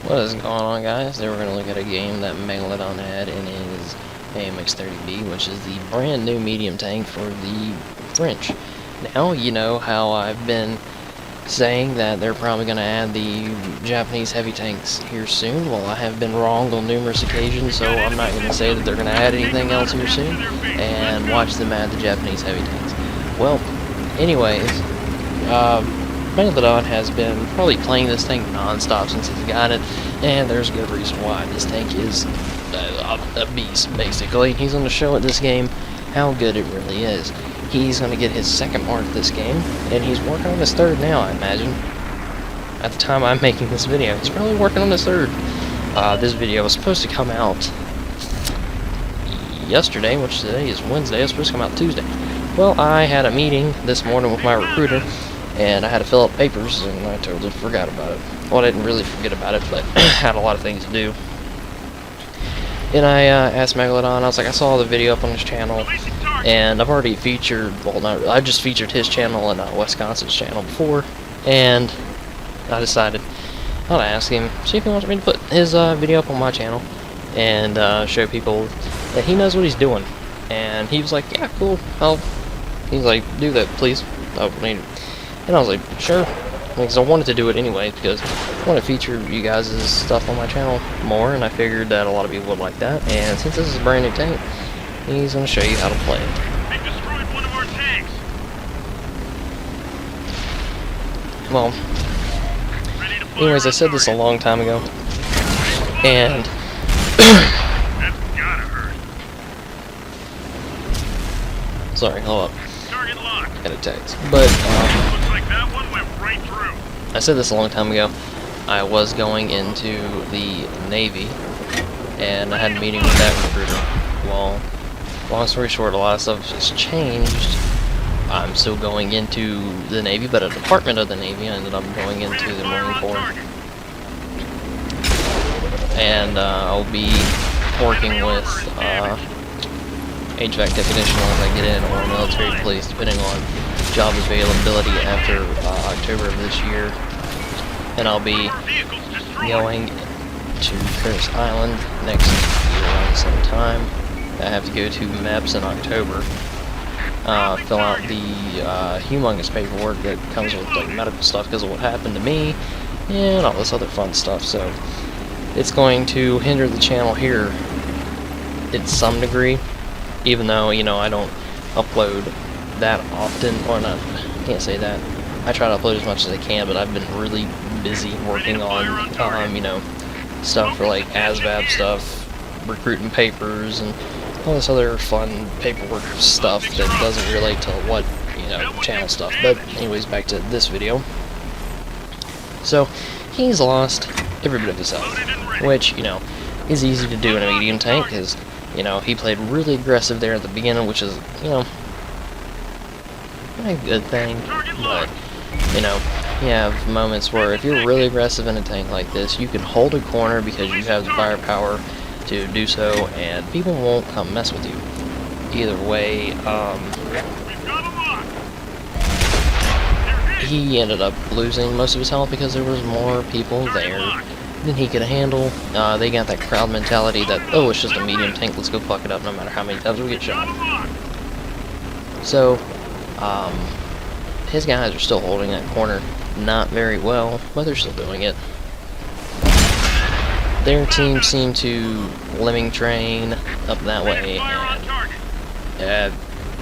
What is going on, guys? Today we're going to look at a game that Megalodon had in his AMX 30B, which is the brand new medium tank for the French. Now, you know how I've been saying that they're probably going to add the Japanese heavy tanks here soon. Well, I have been wrong on numerous occasions, so I'm not going to say that they're going to add anything else here soon, and watch them add the Japanese heavy tanks. Well, anyways, Megalodon has been probably playing this tank non-stop since he's got it, and there's a good reason why. This tank is a beast, basically. He's going to show at this game how good it really is. He's going to get his second mark this game, and he's working on his third now, I imagine. At the time I'm making this video, he's probably working on his third. This video was supposed to come out yesterday, which today is Wednesday. It was supposed to come out Tuesday. Well, I had a meeting this morning with my recruiter, and I had to fill out papers, and I totally forgot about it. Well, I didn't really forget about it, but had a lot of things to do. And I asked Megalodon, I was like, I saw the video up on his channel, and I've already featured, well, not, I just featured his channel and Wisconsin's channel before, and I decided I'll ask him, see if he wants me to put his video up on my channel, and show people that he knows what he's doing. And he was like, yeah, cool, he's like, do that, please. And I was like, sure, because I wanted to do it anyway, because I want to feature you guys' stuff on my channel more, and I figured that a lot of people would like that. And since this is a brand new tank, he's going to show you how to play it. They destroyed one of our tanks. Well, anyways, I said this a long time ago, and That's gotta hurt. sorry, hold up, Target locked. got a text, but Looks like that one went right through. I said this a long time ago. I was going into the Navy, and I had a meeting with that recruiter. Well, long story short, a lot of stuff has changed. I'm still going into the Navy, but a department of the Navy. I ended up going into the Marine Corps. And I'll be working with HVAC technician as I get in, or military police, depending on job availability after October of this year. And I'll be going to Curtis Island next year around the same time. I have to go to MEPS in October, fill out the humongous paperwork that comes with like medical stuff because of what happened to me and all this other fun stuff. So it's going to hinder the channel here in some degree, even though, you know, I don't upload that often, or not, I can't say that. I try to upload as much as I can, but I've been really busy working on, you know, stuff for like ASVAB stuff, recruiting papers, and all this other fun paperwork stuff that doesn't relate to what, you know, channel stuff. But anyways, back to this video. So, he's lost every bit of his health, which, you know, is easy to do in a medium tank, because, you know, he played really aggressive there at the beginning, which is, you know, a good thing, but, you know, you have moments where if you're really aggressive in a tank like this, you can hold a corner because you have the firepower to do so, and people won't come mess with you. Either way, he ended up losing most of his health because there was more people there than he could handle. They got that crowd mentality that, oh, it's just a medium tank, let's go fuck it up no matter how many times we get shot. So, his guys are still holding that corner not very well, but they're still doing it. Their team seemed to lemming train up that way, and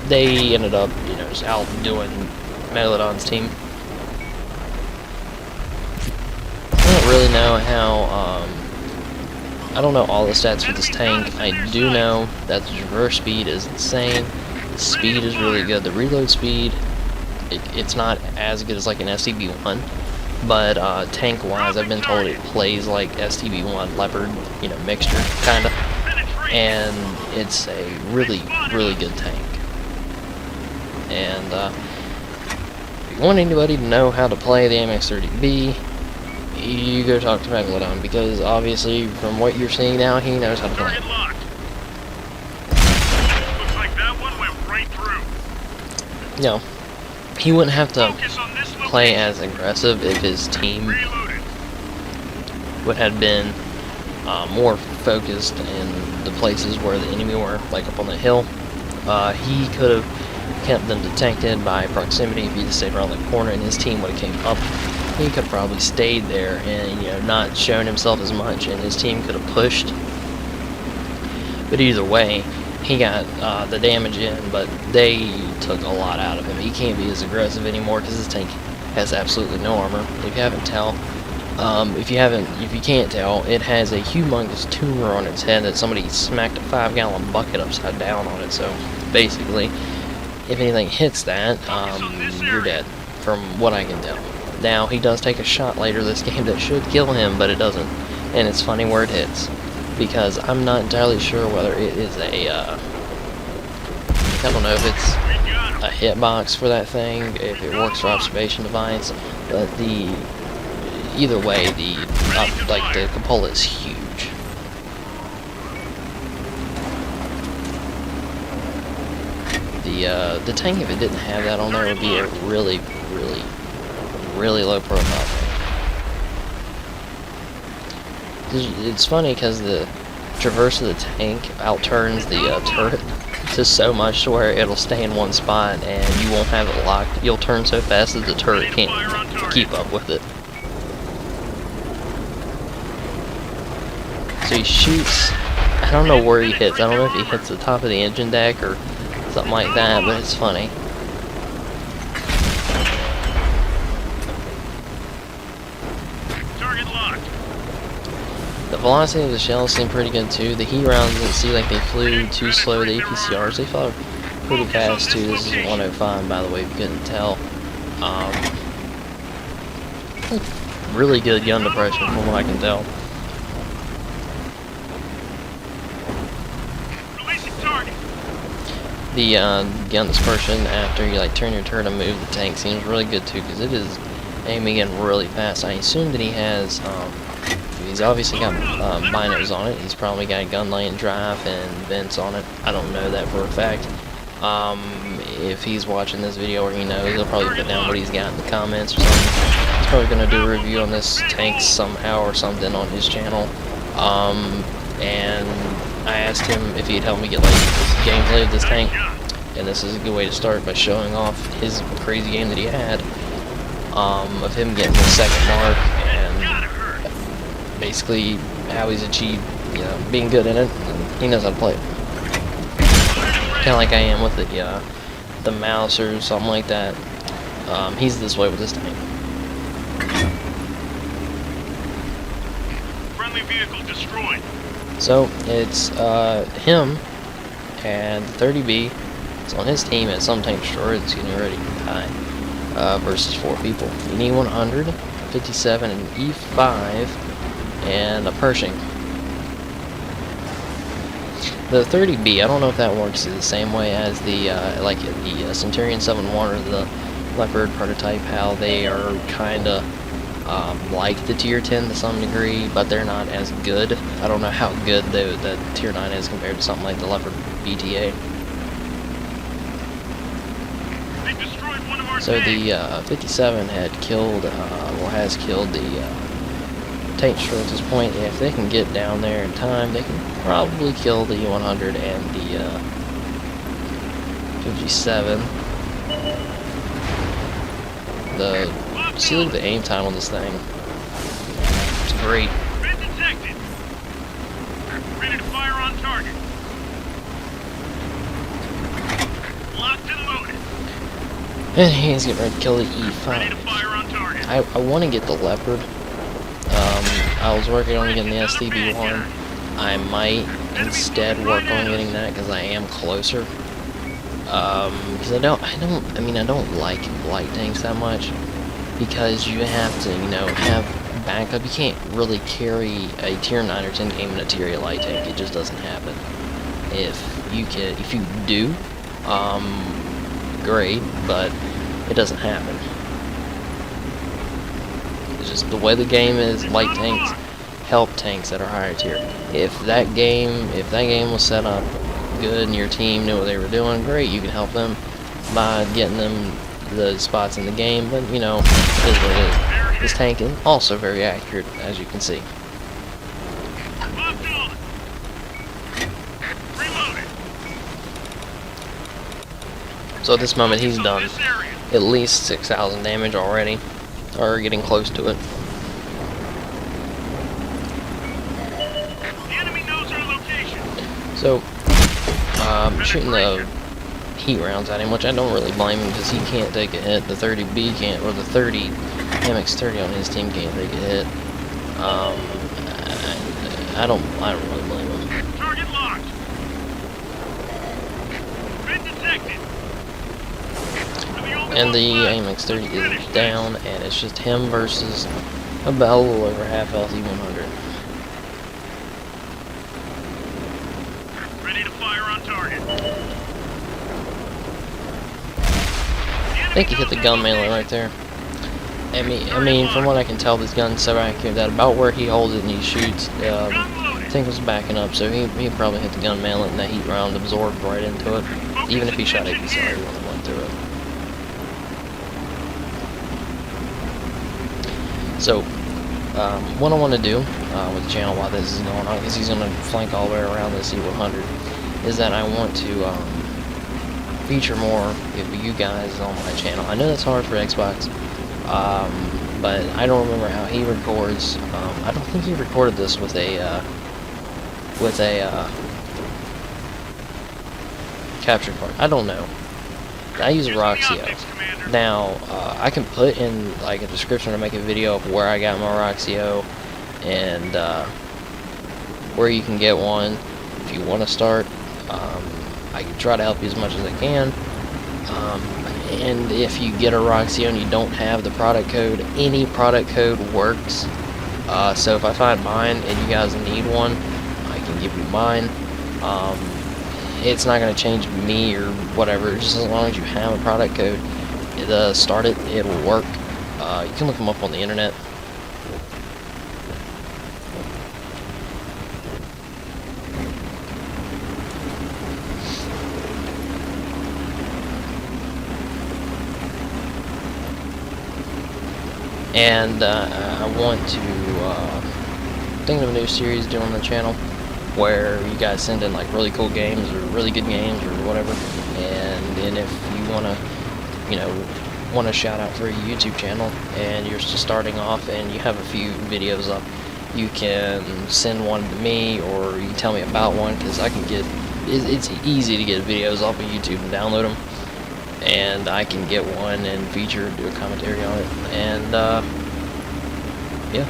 they ended up, you know, just outdoing Megalodon's team. I don't really know how, I don't know all the stats for this tank. I do know that the traverse speed is insane. The speed is really good. The reload speed, it's not as good as like an STB-1, but tank-wise, I've been told it plays like STB-1 Leopard, you know, mixture, kinda, and it's a really, really good tank. And if you want anybody to know how to play the AMX 30B, you go talk to Megalodon, because obviously, from what you're seeing now, he knows how to play. Looks like that one went right through. You know, he wouldn't have to play as aggressive if his team would have been more focused in the places where the enemy were, like up on the hill, he could have kept them detected by proximity if he just stayed around the corner and his team would have came up. He could have probably stayed there and not shown himself as much, and his team could have pushed. But either way, he got the damage in, but they took a lot out of him. He can't be as aggressive anymore because his tank has absolutely no armor. If you can't tell, it has a humongous tumor on its head that somebody smacked a 5-gallon bucket upside down on it. So basically, if anything hits that, you're dead, from what I can tell. Now, he does take a shot later this game that should kill him, but it doesn't. And it's funny where it hits, because I'm not entirely sure whether it is I don't know if it's a hitbox for that thing, if it works for observation device, but either way, the cupola is huge. The tank, if it didn't have that on there, would be a really, really, really low profile thing. It's funny because the traverse of the tank outturns the turret to so much to where it'll stay in one spot and you won't have it locked. You'll turn so fast that the turret can't keep up with it. So he shoots, I don't know where he hits. I don't know if he hits the top of the engine deck or something like that, but it's funny. Target locked. The velocity of the shells seemed pretty good too. The heat rounds didn't seem like they flew too slow. The APCRs, they flew pretty fast too. This is 105, by the way, if you couldn't tell. Really good gun depression from what I can tell. The gun dispersion after you turn your turret and move the tank seems really good too, because it is aiming in really fast. I assume that he has, he's obviously got binos on it. He's probably got gun lane drive and vents on it. I don't know that for a fact. If he's watching this video or he knows, he'll probably put down what he's got in the comments or something. He's probably going to do a review on this tank somehow or something on his channel. And I asked him if he'd help me get gameplay of this tank, and this is a good way to start by showing off his crazy game that he had, of him getting the second mark and basically how he's achieved, being good in it. And he knows how to play it, kind of like I am with the mouse or something like that. He's this way with this tank. Friendly vehicle destroyed. So it's him and the 30B. It's on his team at some tank destroyer. It's getting ready to die versus 4 people. You need 100, 57, an E5, and a Pershing. The 30B, I don't know if that works the same way as the Centurion 7-1 or the Leopard prototype. How they are kind of like the Tier 10 to some degree, but they're not as good. I don't know how good the Tier 9 is compared to something like the Leopard BTA. So the 57 had killed, has killed the tank destroyer at this point. If they can get down there in time, they can probably kill the 100 and the 57. Look at the aim time on this thing. It's great. Detected. Ready to fire on target. Locked and loaded. And he's getting ready to kill the E5. Ready to fire on target. I want to get the Leopard. I was working on getting the STB1. I might instead work on getting that because I am closer. Because I don't like light tanks that much, because you have to, have backup. You can't really carry a Tier 9 or 10 game in a Tier 8 light tank. It just doesn't happen. If you do, great, but it doesn't happen. It's just the way the game is. Light tanks help tanks that are higher tier. If that game was set up good and your team knew what they were doing, great, you can help them by getting them the spots in the game, but it is what it is. This tank is also very accurate, as you can see. So at this moment he's done This area. at least 6,000 damage already, or getting close to it. The enemy knows our location. So, shooting the heat rounds at him, which I don't really blame him because he can't take a hit. The 30B can't, or the 30 AMX 30 on his team can't take a hit. I don't really blame him. Target locked. Been detected. And the AMX 30 is down, and it's just him versus about a little over half health E100. Ready to fire on target. I think he hit the gun mainly right there. I mean, from what I can tell, this gun's so accurate that about where he holds it and he shoots, I think it was backing up, so he probably hit the gun mainlet and that heat round absorbed right into it. Even if he shot it, sorry, when it went through it. So, what I want to do with the channel while this is going on, because he's going to flank all the way around this E100, is that I want to feature more of you guys on my channel. I know that's hard for Xbox, but I don't remember how he records. I don't think he recorded this with a capture card. I don't know. I use a Roxio. Now, I can put in like a description to make a video of where I got my Roxio and where you can get one if you want to start. I can try to help you as much as I can. And if you get a Roxio and you don't have the product code, any product code works. So if I find mine and you guys need one, I can give you mine. It's not going to change me or whatever, just as long as you have a product code. Start it, it'll work. You can look them up on the internet. And I want to think of a new series doing on the channel where you guys send in like really cool games or really good games or whatever, and then if you want to, you know, want a shout out for a YouTube channel and you're just starting off and you have a few videos up, you can send one to me or you can tell me about one, because I can get, it's easy to get videos off of YouTube and download them, and I can get one and feature, do a commentary on it, and yeah.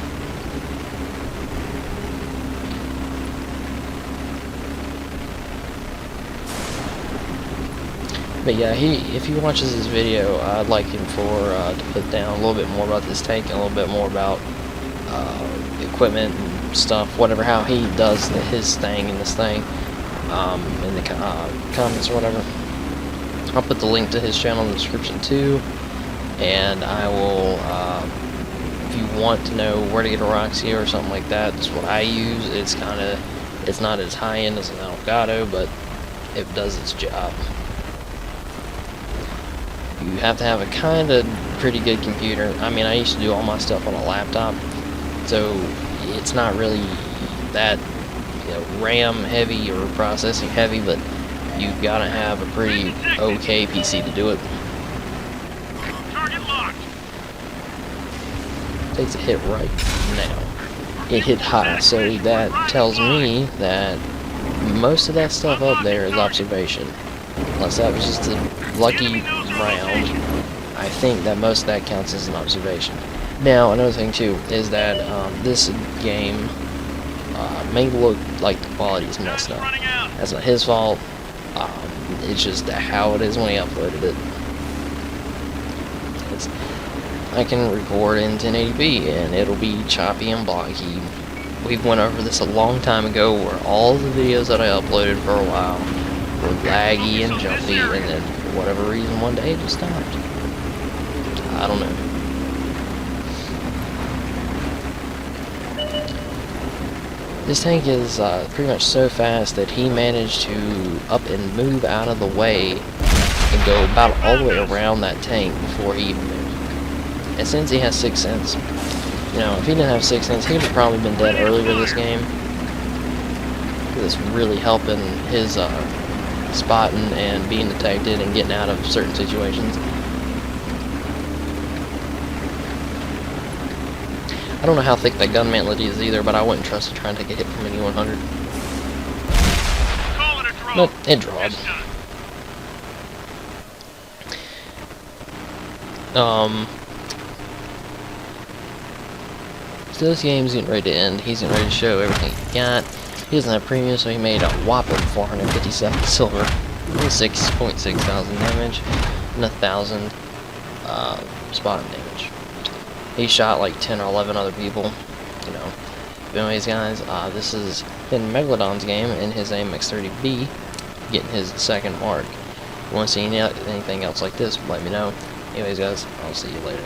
But yeah, if he watches this video, I'd like him to put down a little bit more about this tank and a little bit more about equipment and stuff, whatever, how he does his thing in this thing, in the comments or whatever. I'll put the link to his channel in the description too, and I will, if you want to know where to get a Roxio or something like that, that's what I use. It's not as high-end as an Elgato, but it does its job. You have to have a kind of pretty good computer. I mean, I used to do all my stuff on a laptop, so it's not really that, you know, RAM heavy or processing heavy, but you've got to have a pretty okay PC to do it. Target locked. Takes a hit right now. It hit high, so that tells me that most of that stuff up there is observation. Unless that was just a lucky round, I think that most of that counts as an observation. Now, another thing too is that this game may look like the quality is messed up. That's not his fault. It's just how it is when he uploaded it. I can record in 1080p and it'll be choppy and blocky. We went over this a long time ago where all the videos that I uploaded for a while were laggy and jumpy, and then for whatever reason one day it just stopped. I don't know. This tank is pretty much so fast that he managed to up and move out of the way and go about all the way around that tank before he even moved. And since he has 6th sense, you know, if he didn't have 6th sense, he would have probably been dead earlier this game. It's really helping his spotting and being detected and getting out of certain situations. I don't know how thick that gun mantlet is either, but I wouldn't trust to try and take a hit from any 100. Call it a draw. But it drawed. This time. So this game's getting ready to end. He's getting ready to show everything he got. He doesn't have premium, so he made a whopping 457 silver, 6.6 thousand damage, and 1,000 spotting damage. He shot like 10 or 11 other people, you know. Anyways, guys, this has been Megalodon's game in his AMX 30B, getting his second mark. If you want to see anything else like this, let me know. Anyways, guys, I'll see you later.